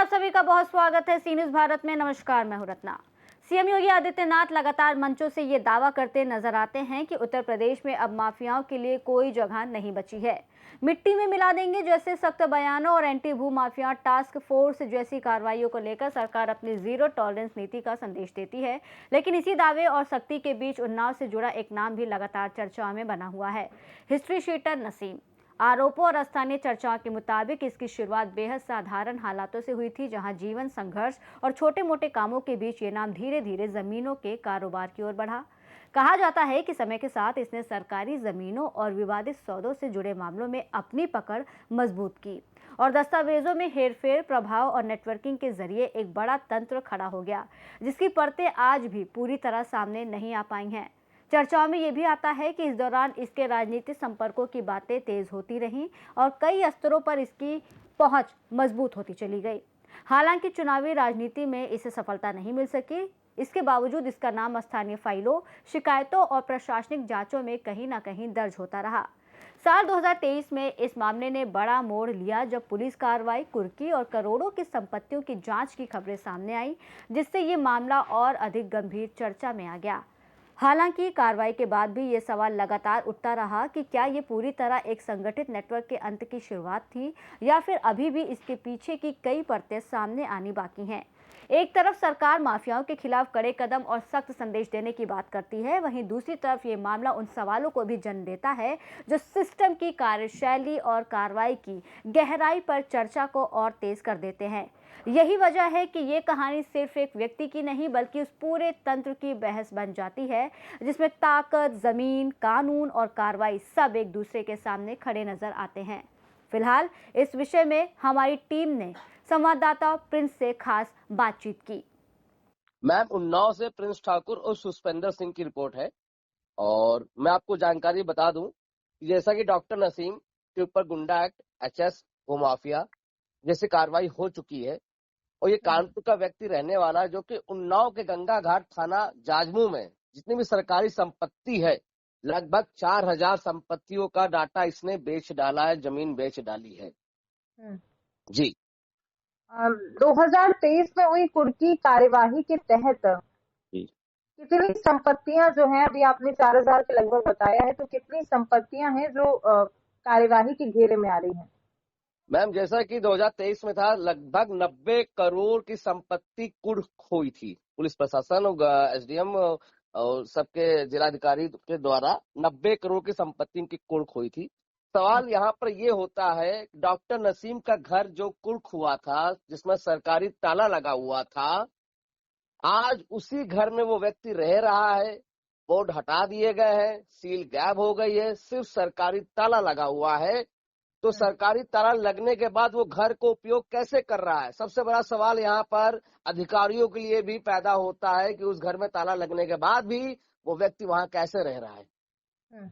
आप सभी का बहुत स्वागत है सी न्यूज भारत में। नमस्कार, मैं हूं रत्ना। सीएम योगी आदित्यनाथ लगातार मंचों से ये दावा करते नजर आते हैं कि उत्तर प्रदेश में अब माफियाओं के लिए कोई जगह नहीं बची है। मिट्टी में मिला देंगे जैसे सख्त बयानों और एंटी भू माफिया टास्क फोर्स जैसी कार्रवाइयों को लेकर सरकार अपनी जीरो टॉलरेंस नीति का संदेश देती है, लेकिन इसी दावे और सख्ती के बीच उन्नाव से जुड़ा एक नाम भी लगातार चर्चाओं में बना हुआ है, हिस्ट्री शीटर नसीम। आरोपों और स्थानीय चर्चाओं के मुताबिक इसकी शुरुआत बेहद साधारण हालातों से हुई थी, जहां जीवन संघर्ष और छोटे मोटे कामों के बीच ये नाम धीरे धीरे जमीनों के कारोबार की ओर बढ़ा। कहा जाता है कि समय के साथ इसने सरकारी जमीनों और विवादित सौदों से जुड़े मामलों में अपनी पकड़ मजबूत की और दस्तावेजों में हेरफेर, प्रभाव और नेटवर्किंग के जरिए एक बड़ा तंत्र खड़ा हो गया, जिसकी परतें आज भी पूरी तरह सामने नहीं आ पाई हैं। चर्चाओं में यह भी आता है कि इस दौरान इसके राजनीतिक संपर्कों की बातें तेज होती रहीं और कई स्तरों पर इसकी पहुंच मजबूत होती चली गई। हालांकि चुनावी राजनीति में इसे सफलता नहीं मिल सकी। इसके बावजूद इसका नाम स्थानीय फाइलों, शिकायतों और प्रशासनिक जांचों में कहीं ना कहीं दर्ज होता रहा। साल 2023 में इस मामले ने बड़ा मोड़ लिया जब पुलिस कार्रवाई, कुर्की और करोड़ों की संपत्तियों की जांच की खबरें सामने आई, जिससे ये मामला और अधिक गंभीर चर्चा में आ गया। हालांकि कार्रवाई के बाद भी ये सवाल लगातार उठता रहा कि क्या ये पूरी तरह एक संगठित नेटवर्क के अंत की शुरुआत थी या फिर अभी भी इसके पीछे की कई परतें सामने आनी बाकी हैं। एक तरफ सरकार माफियाओं के खिलाफ कड़े कदम और सख्त संदेश देने की बात करती है, वहीं दूसरी तरफ ये मामला उन सवालों को भी जन्म देता है जो सिस्टम की कार्यशैली और कार्रवाई की गहराई पर चर्चा को और तेज कर देते हैं। यही वजह है कि ये कहानी सिर्फ एक व्यक्ति की नहीं बल्कि उस पूरे तंत्र की बहस बन जाती है, जिसमें ताकत, जमीन, कानून और कार्रवाई सब एक दूसरे के सामने खड़े नजर आते हैं। फिलहाल इस विषय में हमारी टीम ने संवाददाता प्रिंस से खास बातचीत की। मैम, उन्नाव से प्रिंस ठाकुर और सुष्पेंद्र सिंह की रिपोर्ट है। और मैं आपको जानकारी बता दूं, जैसा कि डॉक्टर नसीम के ऊपर गुंडा एक्ट, एचएस, भूमाफिया जैसी कार्रवाई हो चुकी है और ये कानपुर का व्यक्ति रहने वाला जो कि उन्नाव के गंगा घाट थाना जाजमू में जितनी भी सरकारी संपत्ति है, लगभग 4000 संपत्तियों का डाटा इसने बेच डाला है, जमीन बेच डाली है। जी। 2023 में हुई कुर्की कार्यवाही के तहत कितनी संपत्तियां जो हैं, अभी आपने 4000 के लगभग बताया है, तो कितनी संपत्तियां हैं जो कार्यवाही के घेरे में आ रही हैं? मैम, जैसा कि 2023 में था, लगभग 90 करोड़ की संपत्ति कुर्क हुई थी। पुलिस प्रशासन और एसडीएम और सबके जिलाधिकारी के द्वारा 90 करोड़ की संपत्ति की कुर्क हुई थी। सवाल यहाँ पर ये होता है, डॉक्टर नसीम का घर जो कुर्क हुआ था, जिसमें सरकारी ताला लगा हुआ था, आज उसी घर में वो व्यक्ति रह रहा है। बोर्ड हटा दिए गए हैं, सील गायब हो गई है, सिर्फ सरकारी ताला लगा हुआ है। तो सरकारी ताला लगने के बाद वो घर को उपयोग कैसे कर रहा है? सबसे बड़ा सवाल यहाँ पर अधिकारियों के लिए भी पैदा होता है कि उस घर में ताला लगने के बाद भी वो व्यक्ति वहां कैसे रह रहा है।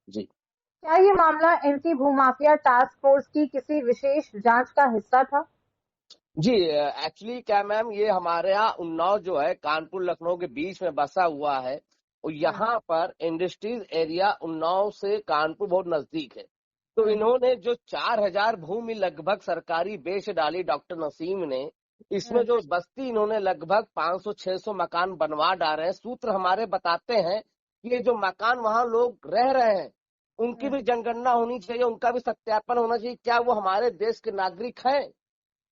जी। क्या ये मामला एंटी भूमाफिया टास्क फोर्स की किसी विशेष जांच का हिस्सा था? जी, एक्चुअली क्या मैम, ये हमारे यहाँ उन्नाव जो है कानपुर लखनऊ के बीच में बसा हुआ है और यहाँ पर इंडस्ट्रीज एरिया उन्नाव से कानपुर बहुत नजदीक है। तो इन्होंने जो 4000 भूमि लगभग सरकारी बेच डाली डॉक्टर नसीम ने, इसमें जो बस्ती इन्होंने लगभग 500-600 मकान बनवा डाले हैं। सूत्र हमारे बताते हैं कि ये जो मकान वहां लोग रह रहे हैं उनकी भी जनगणना होनी चाहिए, उनका भी सत्यापन होना चाहिए, क्या वो हमारे देश के नागरिक हैं,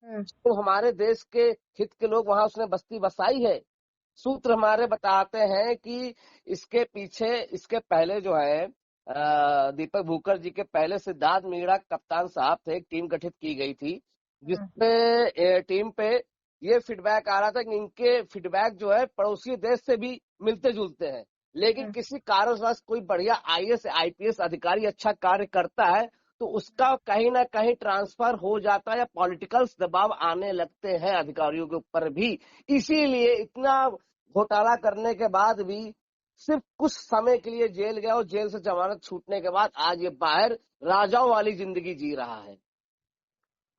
तो हमारे देश के हित के लोग वहां उसने बस्ती बसाई है। सूत्र हमारे बताते हैं कि इसके पीछे, इसके पहले जो है दीपक भूकर जी के पहले सिद्धार्थ मीणा कप्तान साहब थे, एक टीम गठित की गई थी, जिसपे टीम पे ये फीडबैक आ रहा था कि इनके फीडबैक जो है पड़ोसी देश से भी मिलते जुलते हैं, लेकिन किसी कारणवश कोई बढ़िया आईएएस आईपीएस अधिकारी अच्छा कार्य करता है तो उसका कहीं ना कहीं ट्रांसफर हो जाता है या पॉलिटिकल दबाव आने लगते हैं अधिकारियों के ऊपर भी। इसीलिए इतना घोटाला करने के बाद भी सिर्फ कुछ समय के लिए जेल गया और जेल से जमानत छूटने के बाद आज ये बाहर राजाओं वाली जिंदगी जी रहा है।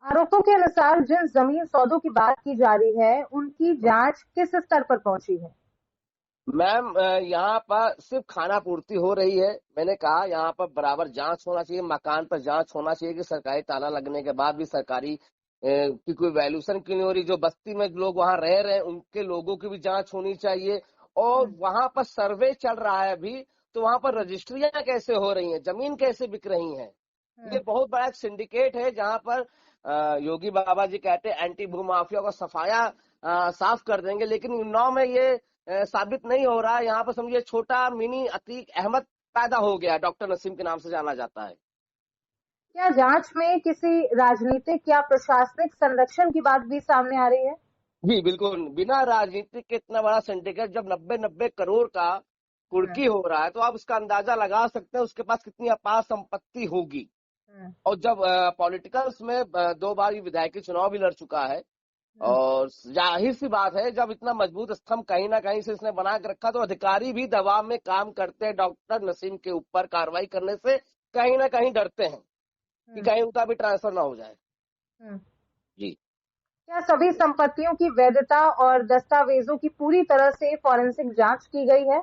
आरोपों के अनुसार जिन जमीन सौदों की बात की जा रही है, उनकी जांच किस स्तर पर पहुंची है? मैम, यहाँ पर सिर्फ खाना पूर्ति हो रही है। मैंने कहा यहाँ पर बराबर जांच होना चाहिए, मकान पर जांच होना चाहिए कि सरकारी ताला लगने के बाद भी सरकारी कि कोई वैल्यूएशन क्यों नहीं हो रही, जो बस्ती में लोग वहां रह रहे हैं उनके लोगों की भी जांच होनी चाहिए। और वहां पर सर्वे चल रहा है अभी, तो वहां पर रजिस्ट्रियां कैसे हो रही हैं, जमीन कैसे बिक रही हैं। ये बहुत बड़ा एक सिंडिकेट है जहां पर योगी बाबा जी कहते हैं एंटी भू माफिया का सफाया साफ कर देंगे, लेकिन उन्नाव में ये साबित नहीं हो रहा है। यहाँ पर समझिए छोटा मिनी अतीक अहमद पैदा हो गया, डॉक्टर नसीम के नाम से जाना जाता है। क्या जांच में किसी राजनीतिक या प्रशासनिक संरक्षण की बात भी सामने आ रही है? जी बिल्कुल, बिना राजनीति के इतना बड़ा सिंडिकेट जब 90-90 करोड़ का कुर्की हो रहा है, तो आप उसका अंदाजा लगा सकते हैं उसके पास कितनी अपार संपत्ति होगी। और जब पॉलिटिकल्स में 2 बार ये विधायकी चुनाव भी लड़ चुका है, और जाहिर सी बात है जब इतना मजबूत स्तंभ कहीं ना कहीं से इसने बना के रखा, तो अधिकारी भी दबाव में काम करते हैं डॉक्टर नसीम के ऊपर कार्रवाई करने से, कहीं ना कहीं डरते हैं कि कहीं उनका भी ट्रांसफर ना हो जाए। जी, क्या सभी संपत्तियों की वैधता और दस्तावेजों की पूरी तरह से फॉरेंसिक जांच की गई है?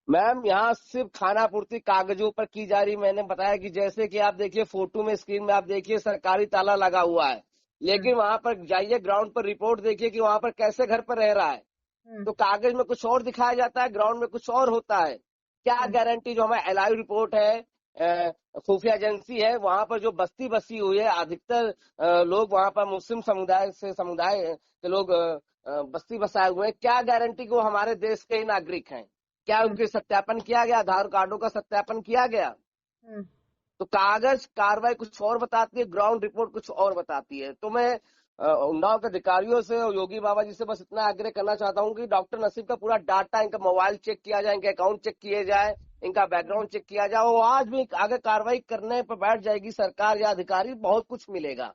मैम यहाँ सिर्फ खानापूर्ति कागजों पर की जा रही। मैंने बताया कि जैसे कि आप देखिए फोटो में, स्क्रीन में आप देखिए सरकारी ताला लगा हुआ है, लेकिन वहां पर जाइए ग्राउंड पर रिपोर्ट देखिए कि वहां पर कैसे घर पर रह रहा है। तो कागज में कुछ और दिखाया जाता है, ग्राउंड में कुछ और होता है। क्या गारंटी, जो हमारा एलआई रिपोर्ट है, खुफिया एजेंसी है, वहां पर जो बस्ती बसी हुई है, अधिकतर लोग वहां पर मुस्लिम समुदाय के लोग बस्ती बसाए हुए हैं। क्या गारंटी कि वो हमारे देश के ही नागरिक हैं? क्या उनके सत्यापन किया गया? आधार कार्डों का सत्यापन किया गया? तो कागज कार्रवाई कुछ और बताती है, ग्राउंड रिपोर्ट कुछ और बताती है। तो मैं उन्नाव के अधिकारियों से और योगी बाबा जी से बस इतना आग्रह करना चाहता हूँ कि डॉक्टर नसीम का पूरा डाटा, इनका मोबाइल चेक किया जाए, इनके अकाउंट चेक किए जाए, इनका बैकग्राउंड चेक किया जाए। और आज भी आगे कार्रवाई करने पर बैठ जाएगी सरकार या अधिकारी, बहुत कुछ मिलेगा।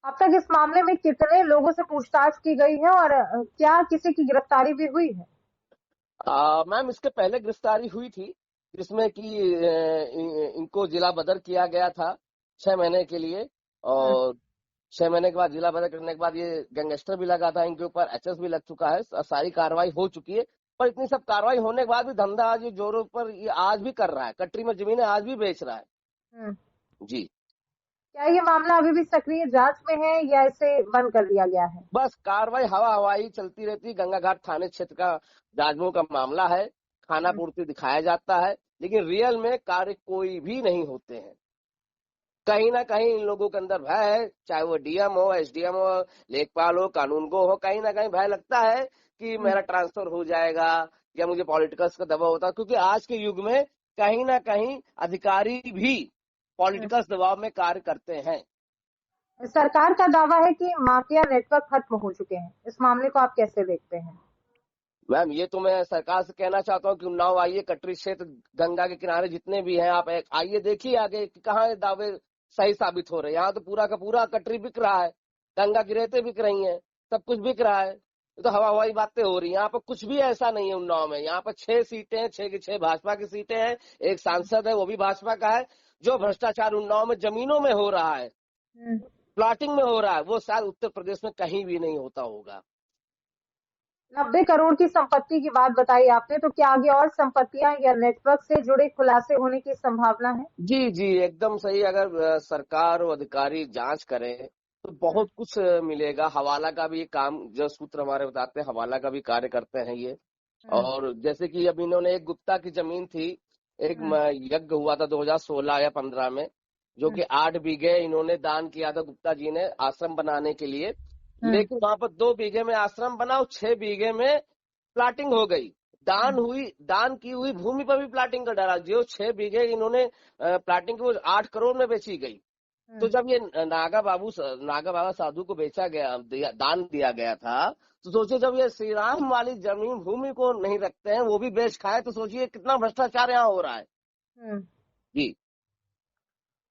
अब तक इस मामले में कितने लोगों से पूछताछ की गई है और क्या किसी की गिरफ्तारी भी हुई है? मैम इसके पहले गिरफ्तारी हुई थी, जिसमें कि इनको जिला बदर किया गया था 6 महीने के लिए, और 6 महीने के बाद जिला बदर करने के बाद ये गैंगस्टर भी लगा था इनके ऊपर, एचएस भी लग चुका है, सारी कार्रवाई हो चुकी है। पर इतनी सब कार्रवाई होने के बाद भी धंधा आज जोरों पर ये आज भी कर रहा है, कटरी में जमीनें आज भी बेच रहा है। जी, क्या ये मामला अभी भी सक्रिय जांच में है या इसे बंद कर दिया गया है? बस कार्रवाई हवा हवाई चलती रहती। गंगा घाट थाने क्षेत्र का जाजमऊ का मामला है, खानापूर्ति दिखाया जाता है, लेकिन रियल में कार्य कोई भी नहीं होते हैं। कहीं ना कहीं इन लोगों के अंदर भय है, चाहे वो डीएम हो, एसडीएम हो, लेखपाल हो, कानूनगो हो, कहीं ना कहीं भय लगता है कि मेरा ट्रांसफर हो जाएगा या मुझे पॉलिटिकल्स का दबाव होता है। क्योंकि आज के युग में कहीं ना कहीं अधिकारी भी पॉलिटिकल्स दबाव में कार्य करते हैं। सरकार का दावा है कि माफिया नेटवर्क खत्म हो चुके हैं। इस मामले को आप कैसे देखते हैं? मैम ये तो मैं सरकार से कहना चाहता हूँ कि उन्नाव आइए, कटरी क्षेत्र गंगा के किनारे जितने भी हैं आप आइए, देखिए आगे कि कहाँ ये दावे सही साबित हो रहे हैं। यहाँ तो पूरा का पूरा कटरी बिक रहा है, गंगा की रेतें बिक रही हैं, सब कुछ बिक रहा है। तो हवा हवाई बातें हो रही हैं। यहाँ पर कुछ भी ऐसा नहीं है उन्नाव में। यहाँ पर 6 सीटें हैं, 6 की 6 भाजपा की सीटें हैं, एक सांसद है वो भी भाजपा का है। जो भ्रष्टाचार उन्नाव में जमीनों में हो रहा है, प्लॉटिंग में हो रहा है, वो शायद उत्तर प्रदेश में कहीं भी नहीं होता होगा। 90 करोड़ की संपत्ति की बात बताई आपने, तो क्या आगे और संपत्तियां या नेटवर्क से जुड़े खुलासे होने की संभावना है? जी जी, एकदम सही। अगर सरकार और अधिकारी जांच करें तो बहुत कुछ मिलेगा। हवाला का भी काम, जो सूत्र हमारे बताते हैं, हवाला का भी कार्य करते हैं ये। और जैसे कि अब इन्होंने एक गुप्ता की जमीन थी, एक यज्ञ हुआ था 2016 या 15 में, जो कि 8 बीघे इन्होंने दान किया था गुप्ता जी ने आश्रम बनाने के लिए। लेकिन वहां पर 2 बीघे में आश्रम बना और 6 बीघे में प्लाटिंग हो गई। दान की हुई भूमि पर भी प्लाटिंग का डरा। जो 6 बीघे इन्होंने प्लाटिंग की, वो 8 करोड़ में बेची गई। तो जब ये नागा बाबा साधु को बेचा गया, दान दिया गया था, तो सोचिए जब ये श्री राम वाली जमीन भूमि को नहीं रखते हैं, वो भी बेच खाए, तो सोचिए कितना भ्रष्टाचार यहाँ हो रहा है। जी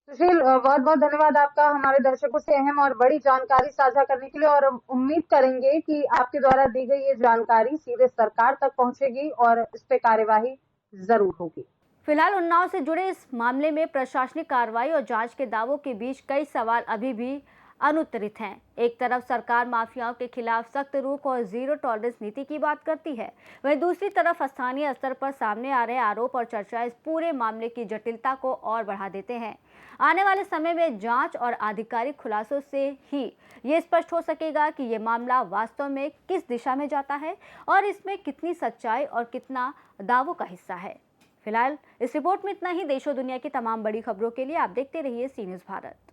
सुशील, बहुत बहुत धन्यवाद आपका हमारे दर्शकों से अहम और बड़ी जानकारी साझा करने के लिए, और उम्मीद करेंगे कि आपके द्वारा दी गई ये जानकारी सीधे सरकार तक पहुंचेगी और इस पे कार्यवाही जरूर होगी। फिलहाल उन्नाव से जुड़े इस मामले में प्रशासनिक कार्रवाई और जांच के दावों के बीच कई सवाल अभी भी अनुत्तरित हैं। एक तरफ सरकार माफियाओं के खिलाफ सख्त रुख और जीरो टॉलरेंस नीति की बात करती है, वहीं दूसरी तरफ स्थानीय स्तर पर सामने आ रहे आरोप और चर्चा इस पूरे मामले की जटिलता को और बढ़ा देते हैं। आने वाले समय में जांच और आधिकारिक खुलासों से ही ये स्पष्ट हो सकेगा कि ये मामला वास्तव में किस दिशा में जाता है और इसमें कितनी सच्चाई और कितना दावों का हिस्सा है। फिलहाल इस रिपोर्ट में इतना ही। देश और दुनिया की तमाम बड़ी खबरों के लिए आप देखते रहिए सी न्यूज़ भारत।